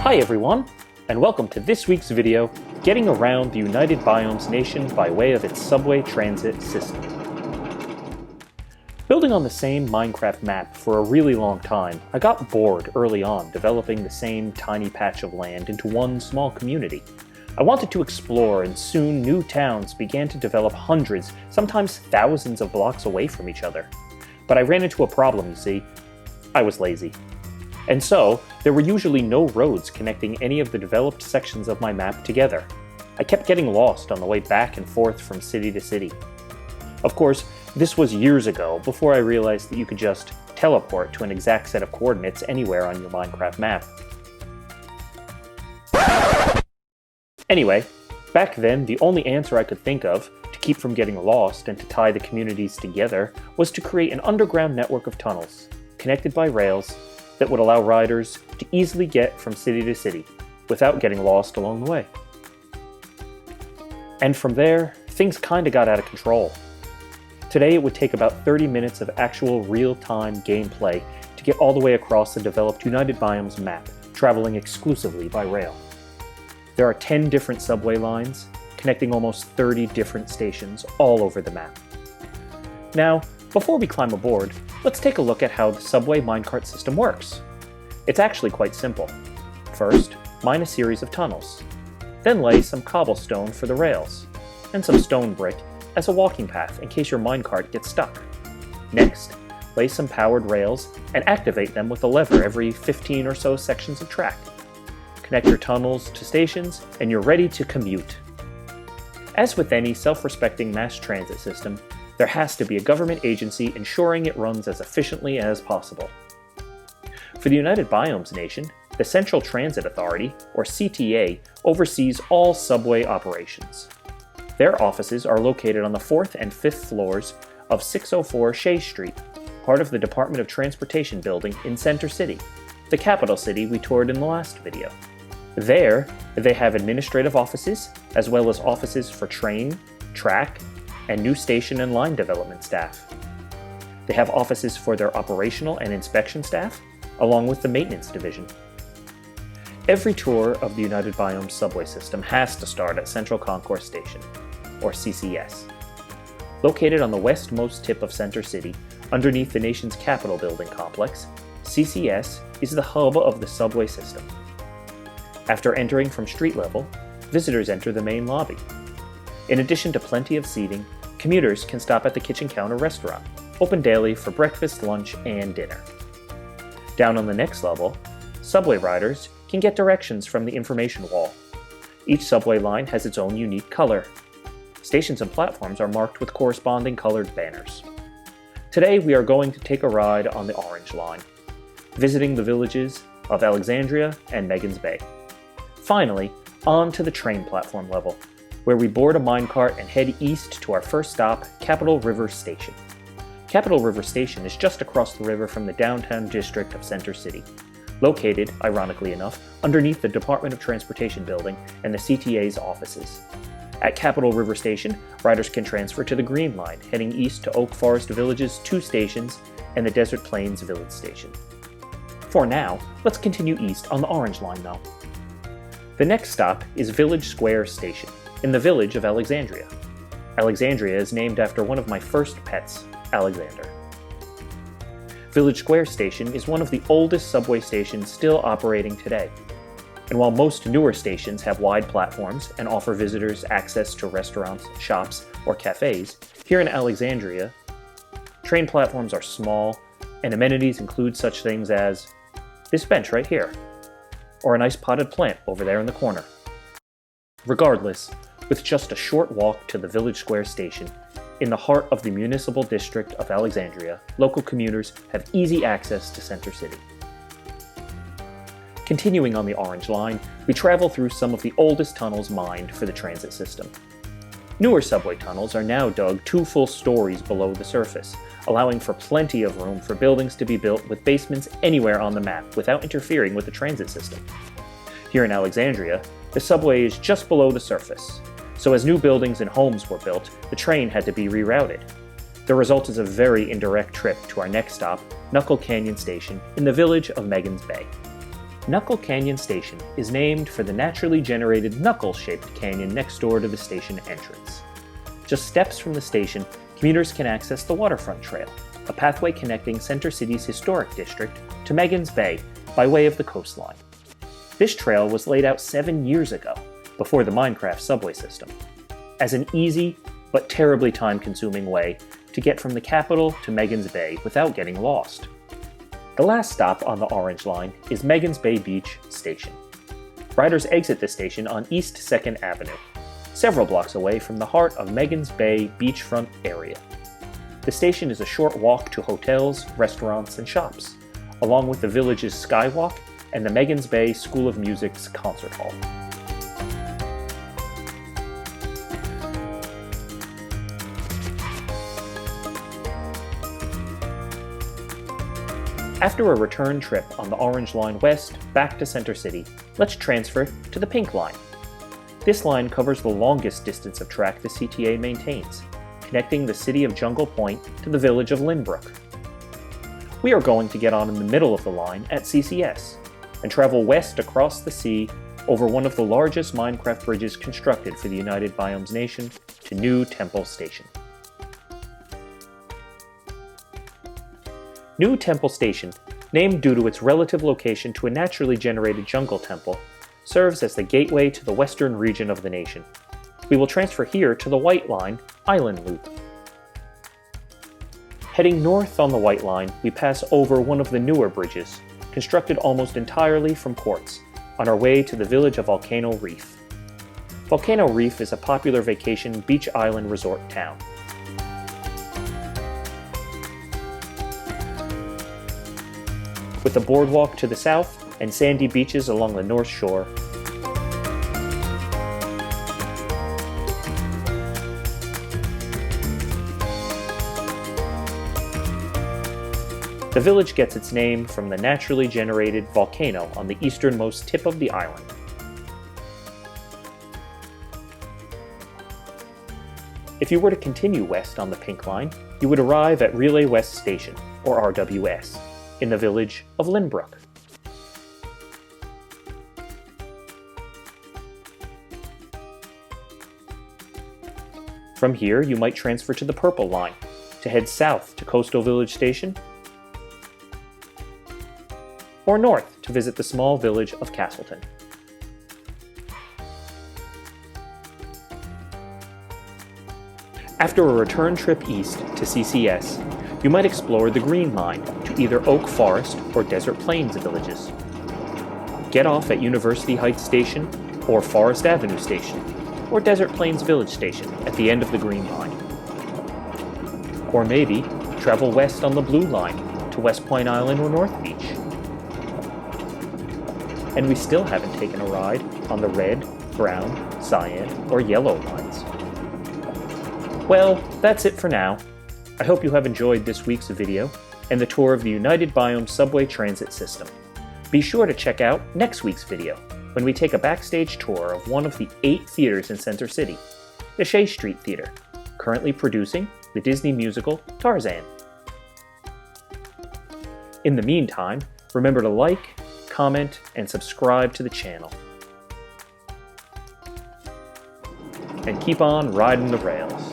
Hi everyone, and welcome to this week's video, Getting Around the United Biomes Nation by way of its subway transit system. Building on the same Minecraft map for a really long time, I got bored early on developing the same tiny patch of land into one small community. I wanted to explore, and soon new towns began to develop hundreds, sometimes thousands of blocks away from each other. But I ran into a problem, you see. I was lazy. And so, there were usually no roads connecting any of the developed sections of my map together. I kept getting lost on the way back and forth from city to city. Of course, this was years ago, before I realized that you could just teleport to an exact set of coordinates anywhere on your Minecraft map. Anyway, back then the only answer I could think of to keep from getting lost and to tie the communities together was to create an underground network of tunnels, connected by rails, that would allow riders to easily get from city to city, without getting lost along the way. And from there, things kinda got out of control. Today it would take about 30 minutes of actual real-time gameplay to get all the way across the developed United Biomes map, traveling exclusively by rail. There are 10 different subway lines, connecting almost 30 different stations all over the map. Now, before we climb aboard, let's take a look at how the subway minecart system works. It's actually quite simple. First, mine a series of tunnels. Then lay some cobblestone for the rails, and some stone brick as a walking path in case your minecart gets stuck. Next, lay some powered rails and activate them with a lever every 15 or so sections of track. Connect your tunnels to stations, and you're ready to commute. As with any self-respecting mass transit system, there has to be a government agency ensuring it runs as efficiently as possible. For the United Biomes Nation, the Central Transit Authority, or CTA, oversees all subway operations. Their offices are located on the 4th and 5th floors of 604 Shea Street, part of the Department of Transportation building in Center City, the capital city we toured in the last video. There, they have administrative offices, as well as offices for train, track, and new station and line development staff. They have offices for their operational and inspection staff, along with the maintenance division. Every tour of the United Biomes subway system has to start at Central Concourse Station, or CCS. Located on the westmost tip of Center City, underneath the nation's Capitol building complex, CCS is the hub of the subway system. After entering from street level, visitors enter the main lobby. In addition to plenty of seating, commuters can stop at the Kitchen Counter restaurant, open daily for breakfast, lunch, and dinner. Down on the next level, subway riders can get directions from the information wall. Each subway line has its own unique color. Stations and platforms are marked with corresponding colored banners. Today we are going to take a ride on the Orange Line, visiting the villages of Alexandria and Megan's Bay. Finally, on to the train platform level, where we board a minecart and head east to our first stop, Capitol River Station. Capitol River Station is just across the river from the downtown district of Center City, located, ironically enough, underneath the Department of Transportation building and the CTA's offices. At Capitol River Station, riders can transfer to the Green Line, heading east to Oak Forest Village's 2 stations and the Desert Plains Village Station. For now, let's continue east on the Orange Line though. The next stop is Village Square Station, in the village of Alexandria. Alexandria is named after one of my first pets, Alexander. Village Square Station is one of the oldest subway stations still operating today. And while most newer stations have wide platforms and offer visitors access to restaurants, shops, or cafes, here in Alexandria, train platforms are small, and amenities include such things as this bench right here, or a nice potted plant over there in the corner. Regardless, with just a short walk to the Village Square Station, in the heart of the municipal district of Alexandria, local commuters have easy access to Center City. Continuing on the Orange Line, we travel through some of the oldest tunnels mined for the transit system. Newer subway tunnels are now dug 2 full stories below the surface, allowing for plenty of room for buildings to be built with basements anywhere on the map without interfering with the transit system. Here in Alexandria, the subway is just below the surface, so as new buildings and homes were built, the train had to be rerouted. The result is a very indirect trip to our next stop, Knuckle Canyon Station, in the village of Megan's Bay. Knuckle Canyon Station is named for the naturally generated knuckle-shaped canyon next door to the station entrance. Just steps from the station, commuters can access the Waterfront Trail, a pathway connecting Center City's historic district to Megan's Bay by way of the coastline. This trail was laid out 7 years ago, before the Minecraft subway system, as an easy but terribly time-consuming way to get from the capital to Megan's Bay without getting lost. The last stop on the Orange Line is Megan's Bay Beach Station. Riders exit the station on East 2nd Avenue, several blocks away from the heart of Megan's Bay beachfront area. The station is a short walk to hotels, restaurants, and shops, along with the village's Skywalk and the Megan's Bay School of Music's concert hall. After a return trip on the Orange Line west back to Center City, let's transfer to the Pink Line. This line covers the longest distance of track the CTA maintains, connecting the city of Jungle Point to the village of LYNBROOK. We are going to get on in the middle of the line at CCS and travel west across the sea over one of the largest Minecraft bridges constructed for the United Biomes Nation to New Temple Station. New Temple Station, named due to its relative location to a naturally generated jungle temple, serves as the gateway to the western region of the nation. We will transfer here to the White Line Island Loop. Heading north on the White Line, we pass over one of the newer bridges, constructed almost entirely from quartz, on our way to the village of VOLCANO Reef. VOLCANO Reef is a popular vacation beach island resort town. With a boardwalk to the south and sandy beaches along the north shore, the village gets its name from the naturally generated volcano on the easternmost tip of the island. If you were to continue west on the Pink Line, you would arrive at Relay West Station, or RWS, in the village of LYNBROOK. From here, you might transfer to the Purple Line to head south to Coastal Village Station, or north to visit the small village of CASTLETON. After a return trip east to CCS, you might explore the Green Line to either Oak Forest or Desert Plains villages. Get off at University Heights Station or Forest Avenue Station, or Desert Plains Village Station at the end of the Green Line. Or maybe travel west on the Blue Line to West Point Island or North Beach. And we still haven't taken a ride on the red, brown, cyan, or yellow lines. Well, that's it for now. I hope you have enjoyed this week's video and the tour of the United Biomes subway transit system. Be sure to check out next week's video, when we take a backstage tour of one of the 8 theaters in Center City, the Shea Street Theater, currently producing the Disney musical Tarzan. In the meantime, remember to like, comment, and subscribe to the channel. And keep on riding the rails.